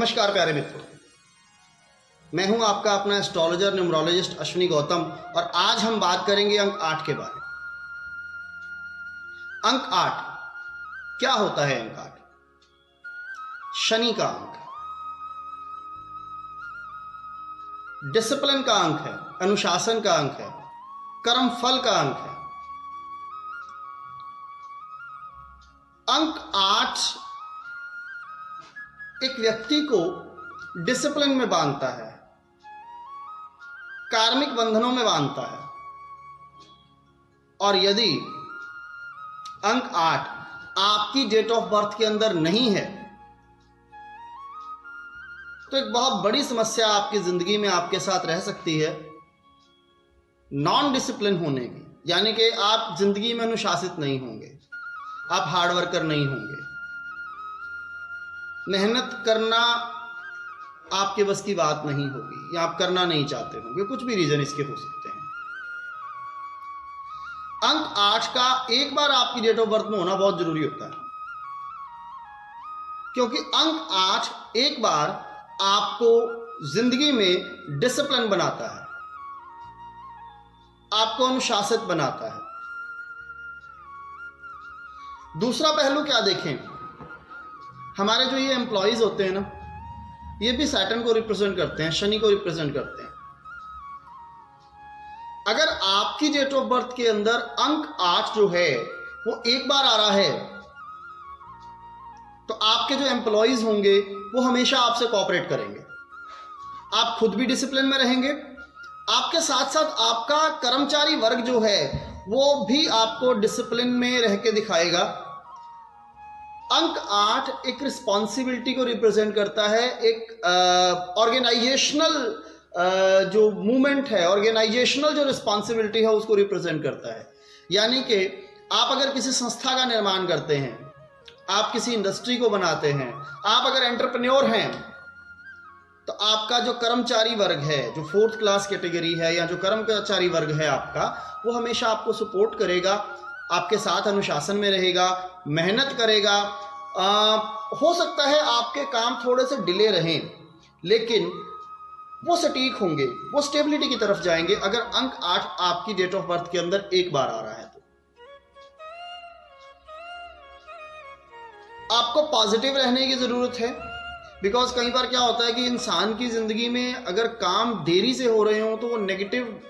नमस्कार प्यारे मित्रों, मैं हूं आपका अपना एस्ट्रोलॉजर न्यूमरोलॉजिस्ट अश्विनी गौतम और आज हम बात करेंगे अंक 8 के बारे में। अंक 8 क्या होता है? अंक 8 शनि का अंक है, डिसिप्लिन का अंक है, अनुशासन का अंक है, कर्म फल का अंक है। अंक 8 एक व्यक्ति को डिसिप्लिन में बांधता है, कार्मिक बंधनों में बांधता है। और यदि अंक 8 आपकी डेट ऑफ बर्थ के अंदर नहीं है तो एक बहुत बड़ी समस्या आपकी जिंदगी में आपके साथ रह सकती है, नॉन डिसिप्लिन होने की। यानी कि आप जिंदगी में अनुशासित नहीं होंगे, आप हार्ड वर्कर नहीं होंगे, मेहनत करना आपके बस की बात नहीं होगी या आप करना नहीं चाहते होंगे, कुछ भी रीजन इसके हो सकते हैं। अंक 8 का एक बार आपकी डेट ऑफ बर्थ में होना बहुत जरूरी होता है, क्योंकि अंक 8 एक बार आपको जिंदगी में डिसिप्लिन बनाता है, आपको अनुशासित बनाता है। दूसरा पहलू क्या देखें, हमारे जो ये एम्प्लॉयज होते हैं ना, ये भी सैटर्न को रिप्रेजेंट करते हैं, शनि को रिप्रेजेंट करते हैं। अगर आपकी डेट ऑफ बर्थ के अंदर अंक 8 जो है वो एक बार आ रहा है तो आपके जो एम्प्लॉयज होंगे वो हमेशा आपसे कोऑपरेट करेंगे, आप खुद भी डिसिप्लिन में रहेंगे, आपके साथ साथ आपका कर्मचारी वर्ग जो है वो भी आपको डिसिप्लिन में रह के दिखाएगा। अंक 8 एक रिस्पॉन्सिबिलिटी को रिप्रेजेंट करता है, एक ऑर्गेनाइजेशनल जो मूवमेंट है, ऑर्गेनाइजेशनल जो रिस्पॉन्सिबिलिटी है उसको रिप्रेजेंट करता है। यानी कि आप अगर किसी संस्था का निर्माण करते हैं, आप किसी इंडस्ट्री को बनाते हैं, आप अगर एंटरप्रेन्योर हैं, तो आपका जो कर्मचारी वर्ग है, जो 4th क्लास कैटेगरी है या जो कर्मचारी वर्ग है आपका, वो हमेशा आपको सपोर्ट करेगा, आपके साथ अनुशासन में रहेगा, मेहनत करेगा। हो सकता है आपके काम थोड़े से डिले रहें, लेकिन वो सटीक होंगे, वो स्टेबिलिटी की तरफ जाएंगे अगर अंक 8 आपकी डेट ऑफ बर्थ के अंदर एक बार आ रहा है तो। आपको पॉजिटिव रहने की जरूरत है, बिकॉज कई बार क्या होता है कि इंसान की जिंदगी में अगर काम देरी से हो रहे हो तो वो नेगेटिव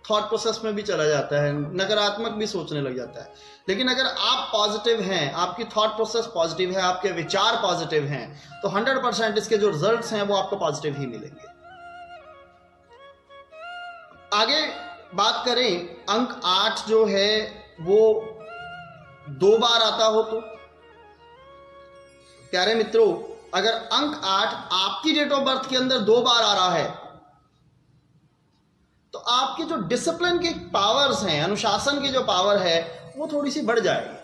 थॉट प्रोसेस में भी चला जाता है, नकारात्मक भी सोचने लग जाता है। लेकिन अगर आप पॉजिटिव हैं, आपकी थॉट प्रोसेस पॉजिटिव है, आपके विचार पॉजिटिव हैं, तो 100% इसके जो रिजल्ट्स हैं वो आपको पॉजिटिव ही मिलेंगे। आगे बात करें, अंक 8 जो है वो 2 बार आता हो तो प्यारे मित्रों, अगर अंक 8 आपकी डेट ऑफ बर्थ के अंदर 2 बार आ रहा है तो आपके जो डिसिप्लिन की पावर्स हैं, अनुशासन की जो पावर है वो थोड़ी सी बढ़ जाएगी।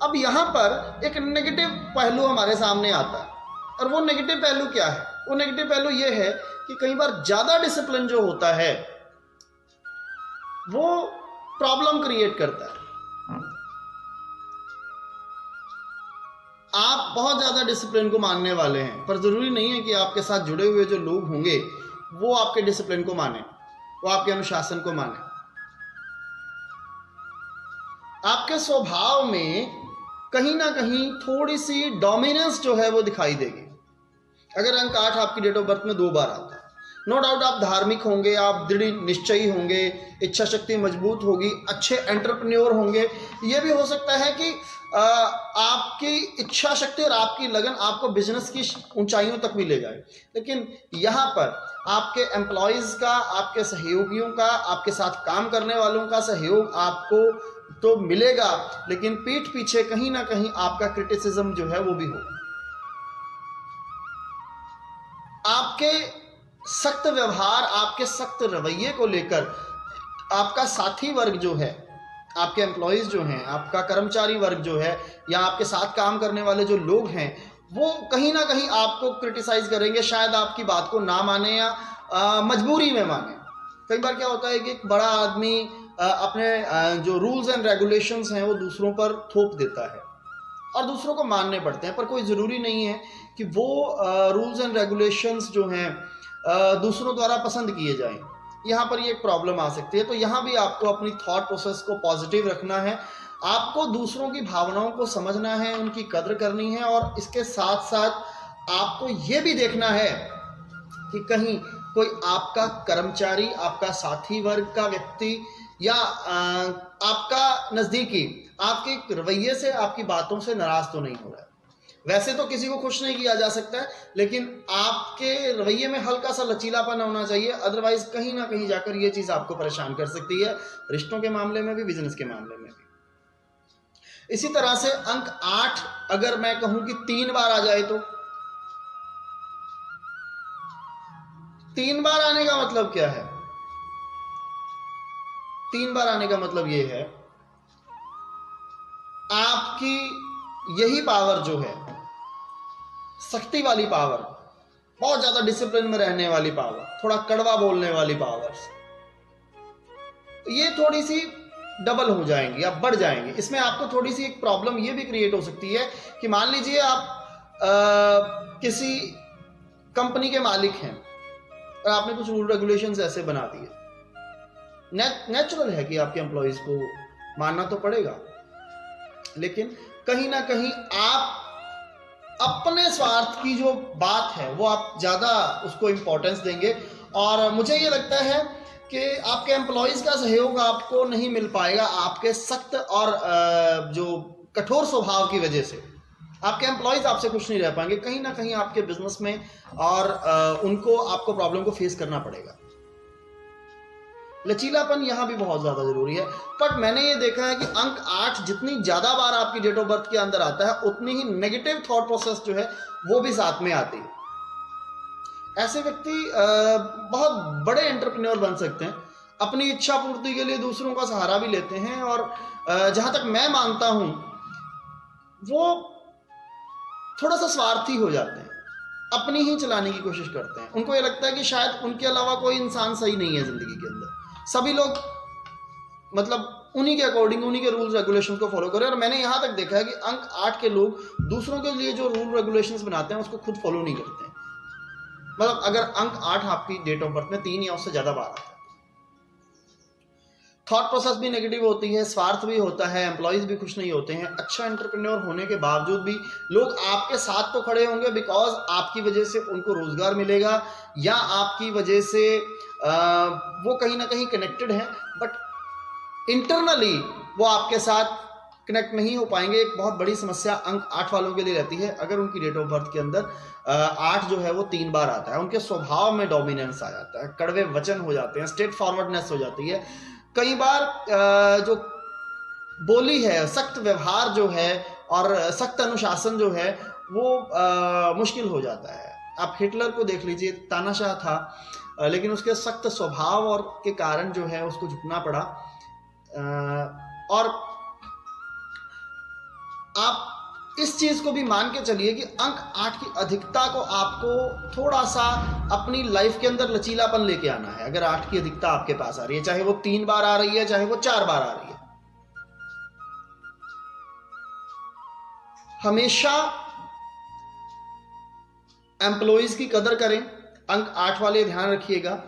अब यहां पर एक नेगेटिव पहलू हमारे सामने आता है, और वो नेगेटिव पहलू क्या है? वो नेगेटिव पहलू ये है कि कई बार ज्यादा डिसिप्लिन जो होता है वो प्रॉब्लम क्रिएट करता है। आप बहुत ज्यादा डिसिप्लिन को मानने वाले हैं, पर जरूरी नहीं है कि आपके साथ जुड़े हुए जो लोग होंगे वो आपके डिसिप्लिन को माने, वो आपके अनुशासन को माने। आपके स्वभाव में कहीं ना कहीं थोड़ी सी डोमिनेंस जो है वो दिखाई देगी अगर अंक 8 आपकी डेट ऑफ बर्थ में 2 बार आता है। नो डाउट आप धार्मिक होंगे, आप दृढ़ निश्चयी होंगे, इच्छा शक्ति मजबूत होगी, अच्छे एंटरप्रेन्योर होंगे। ये भी हो सकता है कि आपकी इच्छा शक्ति और आपकी लगन आपको बिजनेस की ऊंचाइयों तक भी ले जाए। लेकिन यहाँ पर आपके एम्प्लॉयज का, आपके सहयोगियों का, आपके साथ काम करने वालों का सहयोग आपको तो मिलेगा, लेकिन पीठ पीछे कहीं ना कहीं आपका क्रिटिसिज्म जो है वो भी होगा। आपके सख्त व्यवहार, आपके सख्त रवैये को लेकर आपका साथी वर्ग जो है, आपके एम्प्लॉयज जो हैं, आपका कर्मचारी वर्ग जो है, या आपके साथ काम करने वाले जो लोग हैं, वो कहीं ना कहीं आपको क्रिटिसाइज करेंगे, शायद आपकी बात को ना माने या मजबूरी में माने। कई बार क्या होता है कि एक बड़ा आदमी अपने जो रूल्स एंड रेगुलेशंस हैं वो दूसरों पर थोप देता है और दूसरों को मानने पड़ते हैं, पर कोई ज़रूरी नहीं है कि वो रूल्स एंड रेगुलेशंस जो हैं दूसरों द्वारा पसंद किए जाएं। यहाँ पर ये एक प्रॉब्लम आ सकती है। तो यहाँ भी आपको अपनी थॉट प्रोसेस को पॉजिटिव रखना है, आपको दूसरों की भावनाओं को समझना है, उनकी कद्र करनी है, और इसके साथ साथ आपको ये भी देखना है कि कहीं कोई आपका कर्मचारी, आपका साथी वर्ग का व्यक्ति या आपका नज़दीकी आपके रवैये से, आपकी बातों से नाराज तो नहीं हो रहा है। वैसे तो किसी को खुश नहीं किया जा सकता है, लेकिन आपके रवैये में हल्का सा लचीलापन होना चाहिए, अदरवाइज कहीं ना कहीं जाकर ये चीज़ आपको परेशान कर सकती है, रिश्तों के मामले में भी, बिजनेस के मामले में भी। इसी तरह से अंक 8 अगर मैं कहूं कि 3 बार आ जाए तो 3 बार आने का मतलब क्या है? 3 बार आने का मतलब ये है, आपकी यही पावर जो है, सख्ती वाली पावर, बहुत ज्यादा डिसिप्लिन में रहने वाली पावर, थोड़ा कड़वा बोलने वाली पावर, ये थोड़ी सी डबल हो जाएंगी, आप बढ़ जाएंगे। इसमें आपको थोड़ी सी एक प्रॉब्लम ये भी क्रिएट हो सकती है कि मान लीजिए आप किसी कंपनी के मालिक हैं और आपने कुछ रूल रेगुलेशंस ऐसे बना दिए, नेचुरल है कि आपके एम्प्लॉइज को मानना तो पड़ेगा, लेकिन कहीं ना कहीं आप अपने स्वार्थ की जो बात है वो आप ज़्यादा उसको इम्पोर्टेंस देंगे, और मुझे ये लगता है कि आपके एम्प्लॉइज का सहयोग आपको नहीं मिल पाएगा आपके सख्त और जो कठोर स्वभाव की वजह से। आपके एम्प्लॉइज आपसे खुश नहीं रह पाएंगे, कहीं ना कहीं आपके बिजनेस में, और उनको आपको प्रॉब्लम को फेस करना पड़ेगा। लचीलापन यहाँ भी बहुत ज़्यादा जरूरी है। बट मैंने ये देखा है कि अंक 8 जितनी ज़्यादा बार आपकी डेट ऑफ बर्थ के अंदर आता है, उतनी ही नेगेटिव थॉट प्रोसेस जो है वो भी साथ में आती है। ऐसे व्यक्ति बहुत बड़े एंटरप्रेन्योर बन सकते हैं, अपनी इच्छा पूर्ति के लिए दूसरों का सहारा भी लेते हैं, और जहाँ तक मैं मानता हूँ वो थोड़ा सा स्वार्थी हो जाते हैं, अपनी ही चलाने की कोशिश करते हैं। उनको ये लगता है कि शायद उनके अलावा कोई इंसान सही नहीं है ज़िंदगी के अंदर, सभी लोग मतलब उन्हीं के अकॉर्डिंग, उन्हीं के रूल्स रेगुलेशंस को फॉलो करें। और मैंने यहाँ तक देखा है कि अंक 8 के लोग दूसरों के लिए जो रूल रेगुलेशंस बनाते हैं उसको खुद फॉलो नहीं करते हैं। मतलब अगर अंक 8 आपकी डेट ऑफ बर्थ में 3 या उससे ज़्यादा बार आता है, थॉट प्रोसेस भी नेगेटिव होती है, स्वार्थ भी होता है, एम्प्लॉइज भी खुश नहीं होते हैं। अच्छा एंटरप्रेन्योर होने के बावजूद भी लोग आपके साथ तो खड़े होंगे, बिकॉज आपकी वजह से उनको रोजगार मिलेगा, या आपकी वजह से वो कहीं ना कहीं कनेक्टेड हैं, बट इंटरनली वो आपके साथ कनेक्ट नहीं हो पाएंगे। एक बहुत बड़ी समस्या अंक 8 वालों के लिए रहती है, अगर उनकी डेट ऑफ बर्थ के अंदर 8 जो है वो 3 बार आता है, उनके स्वभाव में डोमिनेंस आ जाता है, कड़वे वचन हो जाते हैं, स्ट्रेट फॉरवर्डनेस हो जाती है। कई बार जो बोली है, सख्त व्यवहार जो है और सख्त अनुशासन जो है वो मुश्किल हो जाता है। आप हिटलर को देख लीजिए, तानाशाह था, लेकिन उसके सख्त स्वभाव और के कारण जो है उसको झुकना पड़ा। और आप इस चीज को भी मान के चलिए कि अंक 8 की अधिकता को आपको थोड़ा सा अपनी लाइफ के अंदर लचीलापन लेके आना है। अगर 8 की अधिकता आपके पास आ रही है, चाहे वो 3 बार आ रही है, चाहे वो 4 बार आ रही है, हमेशा एम्प्लॉइज की कदर करें। अंक 8 वाले ध्यान रखिएगा,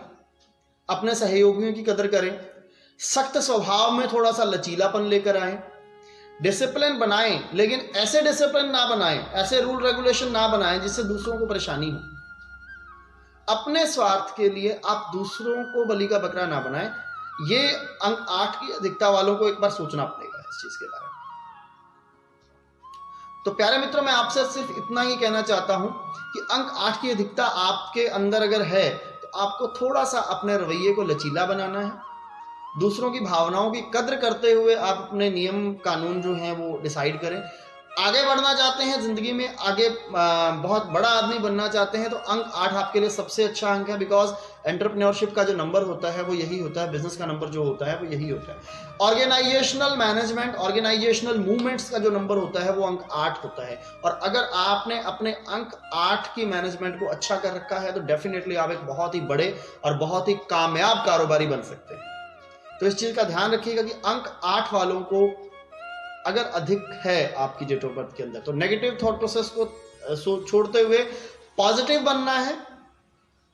अपने सहयोगियों की कदर करें, सख्त स्वभाव में थोड़ा सा लचीलापन लेकर आएं, डिसिप्लिन बनाएं, लेकिन ऐसे डिसिप्लिन ना बनाएं, ऐसे रूल रेगुलेशन ना बनाएं जिससे दूसरों को परेशानी हो। अपने स्वार्थ के लिए आप दूसरों को बलि का बकरा ना बनाएं। ये अंक 8 की अधिकता वालों को एक बार सोचना पड़ेगा इस चीज के बारे में। तो प्यारे मित्रों, मैं आपसे सिर्फ इतना ही कहना चाहता हूं कि अंक 8 की अधिकता आपके अंदर अगर है तो आपको थोड़ा सा अपने रवैये को लचीला बनाना है, दूसरों की भावनाओं की कद्र करते हुए आप अपने नियम कानून जो हैं वो डिसाइड करें। आगे बढ़ना चाहते हैं ज़िंदगी में, आगे बहुत बड़ा आदमी बनना चाहते हैं, तो अंक 8 आपके लिए सबसे अच्छा अंक है। बिकॉज एंटरप्रेन्योरशिप का जो नंबर होता है वो यही होता है, बिजनेस का नंबर जो होता है वो यही होता है। ऑर्गेनाइजेशनल मैनेजमेंट, ऑर्गेनाइजेशनल मूवमेंट्स का जो नंबर होता है वो अंक 8 होता है। और अगर आपने अपने अंक 8 की मैनेजमेंट को अच्छा कर रखा है तो डेफिनेटली आप एक बहुत ही बड़े और बहुत ही कामयाब कारोबारी बन सकते हैं। तो इस चीज़ का ध्यान रखिएगा कि अंक 8 वालों को अगर अधिक है आपकी डेट ऑफ बर्थ के अंदर तो नेगेटिव थॉट प्रोसेस को छोड़ते हुए पॉजिटिव बनना है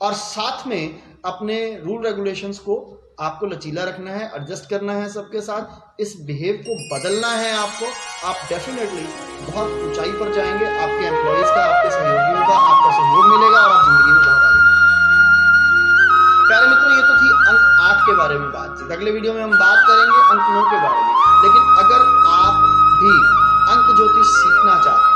और साथ में अपने रूल रेगुलेशंस को आपको लचीला रखना है, एडजस्ट करना है सबके साथ, इस बिहेव को बदलना है आपको। आप डेफिनेटली बहुत ऊंचाई पर जाएंगे, आपके एम्प्लॉयज का, आपके सहयोगियों का आपका सहयोग मिलेगा और आप जिंदगी में बहुत आगे बढ़ेंगे। प्यारे मित्रों, ये तो थी अंक 8 के बारे में बातचीत। अगले वीडियो में हम बात करेंगे अंक 9 के बारे में। लेकिन अगर आप भी अंक ज्योतिष सीखना चाहते हैं,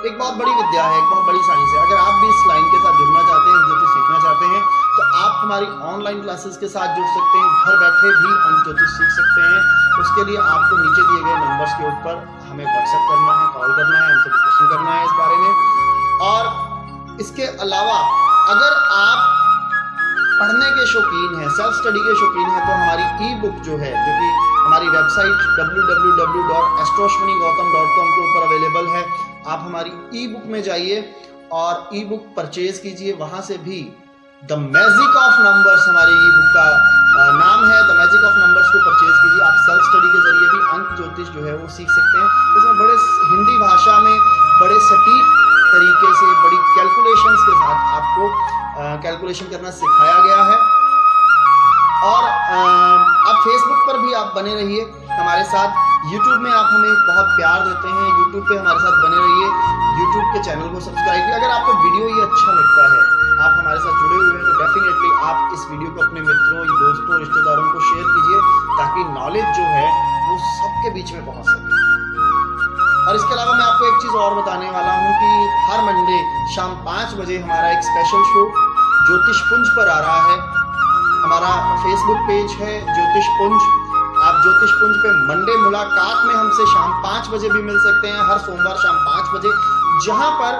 एक बहुत बड़ी विद्या है, एक बहुत बड़ी साइंस है, अगर आप भी इस लाइन के साथ जुड़ना चाहते हैं, ज्योतिष सीखना चाहते हैं, तो आप हमारी ऑनलाइन क्लासेस के साथ जुड़ सकते हैं। घर बैठे भी अंक ज्योतिष सीख सकते हैं। उसके लिए आपको नीचे दिए गए नंबर्स के ऊपर हमें व्हाट्सएप करना है, कॉल करना है, हमसे डिस्कशन करना है इस बारे में। और इसके अलावा अगर आप पढ़ने के शौकीन हैं, सेल्फ स्टडी के शौकीन हैं, तो हमारी ई बुक जो है, जो कि हमारी वेबसाइट www.astroashwinigautam.com के ऊपर अवेलेबल है, आप हमारी ई बुक में जाइए और ई बुक परचेज कीजिए। वहां से भी द मैजिक ऑफ नंबर्स हमारी ई बुक का नाम है, द मैजिक ऑफ नंबर्स को परचेज कीजिए। आप सेल्फ स्टडी के जरिए भी अंक ज्योतिष जो है वो सीख सकते हैं। इसमें बड़े हिंदी भाषा में बड़े सटीक तरीके से, बड़ी कैलकुलेशंस के साथ आपको कैलकुलेशन करना सिखाया गया है। और आप फेसबुक पर भी आप बने रहिए हमारे साथ। यूट्यूब में आप हमें बहुत प्यार देते हैं, यूट्यूब पे हमारे साथ बने रहिए। यूट्यूब के चैनल को सब्सक्राइब कीजिए। अगर आपको वीडियो ये अच्छा लगता है, आप हमारे साथ जुड़े हुए हैं, तो डेफिनेटली आप इस वीडियो को अपने मित्रों, दोस्तों, रिश्तेदारों को शेयर कीजिए, ताकि नॉलेज जो है वो सबके बीच में पहुंच सके। और इसके अलावा मैं आपको एक चीज़ और बताने वाला हूँ कि हर मंडे शाम 5 बजे हमारा एक स्पेशल शो ज्योतिष पुंज पर आ रहा है। हमारा फेसबुक पेज है ज्योतिष पुंज। आप ज्योतिष पुंज पे मंडे मुलाकात में हमसे शाम 5 बजे भी मिल सकते हैं, हर सोमवार शाम 5 बजे, जहां पर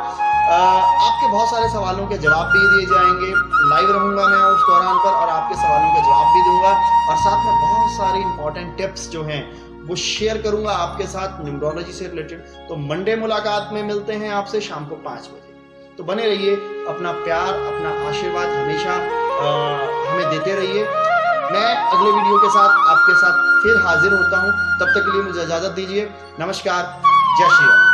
आपके बहुत सारे सवालों के जवाब भी दिए जाएंगे। लाइव रहूंगा मैं उस दौरान पर और आपके सवालों के जवाब भी दूंगा, और साथ में बहुत सारे इंपॉर्टेंट टिप्स जो हैं वो शेयर करूंगा आपके साथ न्यूमरोलॉजी से रिलेटेड। तो मंडे मुलाकात में मिलते हैं आपसे शाम को 5 बजे। तो बने रहिए, अपना प्यार, अपना आशीर्वाद हमेशा हमें देते रहिए। मैं अगले वीडियो के साथ आपके साथ फिर हाजिर होता हूं। तब तक के लिए मुझे इजाजत दीजिए। नमस्कार, जय श्री राम।